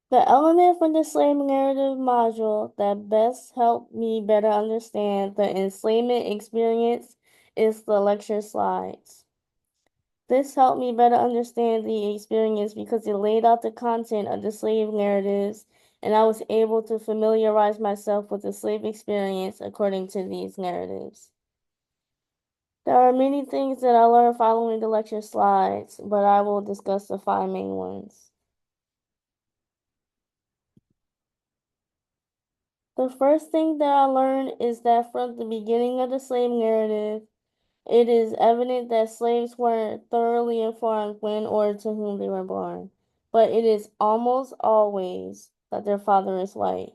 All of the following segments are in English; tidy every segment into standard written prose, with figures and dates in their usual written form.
The element from the slave narrative module that best helped me better understand the enslavement experience is the lecture slides. This helped me better understand the experience because it laid out the content of the slave narratives, and I was able to familiarize myself with the slave experience according to these narratives. There are many things that I learned following the lecture slides, but I will discuss the 5 main ones. The first thing that I learned is that from the beginning of the slave narrative, it is evident that slaves weren't thoroughly informed when or to whom they were born, but it is almost always that their father is white.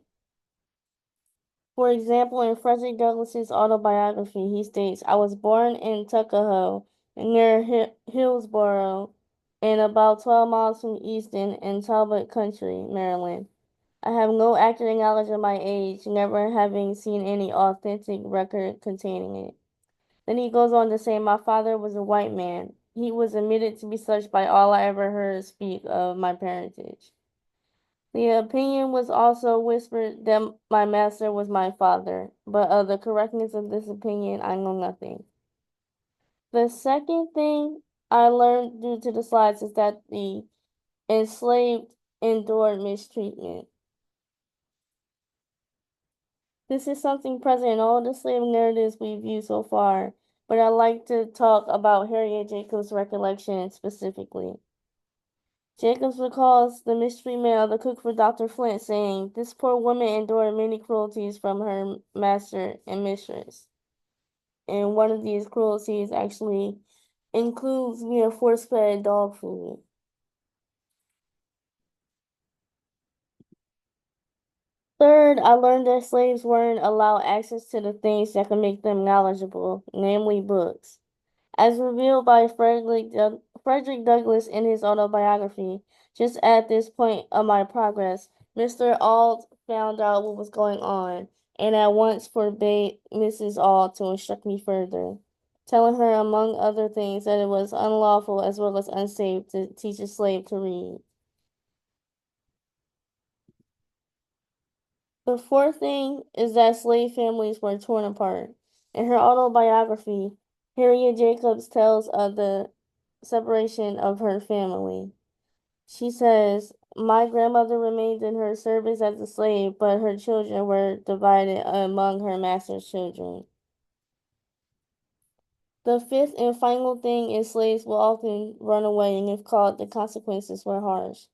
For example, in Frederick Douglass's autobiography, he states, "I was born in Tuckahoe, near Hillsborough, and about 12 miles from Easton in Talbot County, Maryland. I have no accurate knowledge of my age, never having seen any authentic record containing it." Then he goes on to say, "My father was a white man. He was admitted to be such by all I ever heard speak of my parentage. The opinion was also whispered that my master was my father, but of the correctness of this opinion I know nothing." The second thing I learned due to the slides is that the enslaved endured mistreatment. This is something present in all the slave narratives we've viewed so far, but I'd like to talk about Harriet Jacobs' recollection specifically. Jacobs recalls the mistreatment of the cook for Dr. Flint, saying, "This poor woman endured many cruelties from her master and mistress." And one of these cruelties actually includes being force-fed dog food. Third, I learned that slaves weren't allowed access to the things that could make them knowledgeable, namely books. As revealed by Frederick Douglass in his autobiography, just at this point of my progress, Mr. Auld found out what was going on and at once forbade Mrs. Auld to instruct me further, telling her, among other things, that it was unlawful as well as unsafe to teach a slave to read. The fourth thing is that slave families were torn apart. In her autobiography, Harriet Jacobs tells of the separation of her family. She says, "My grandmother remained in her service as a slave, but her children were divided among her master's children." The fifth and final thing is slaves will often run away, and if caught, the consequences were harsh.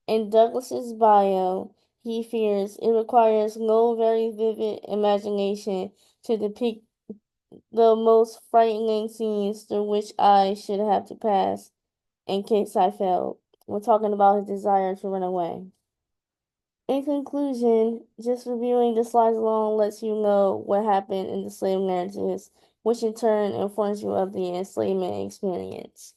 In Douglas's bio, he fears it requires no very vivid imagination to depict the most frightening scenes through which I should have to pass in case I failed. We're talking about his desire to run away. In conclusion, just reviewing the slides alone lets you know what happened in the slave narratives, which in turn informs you of the enslavement experience.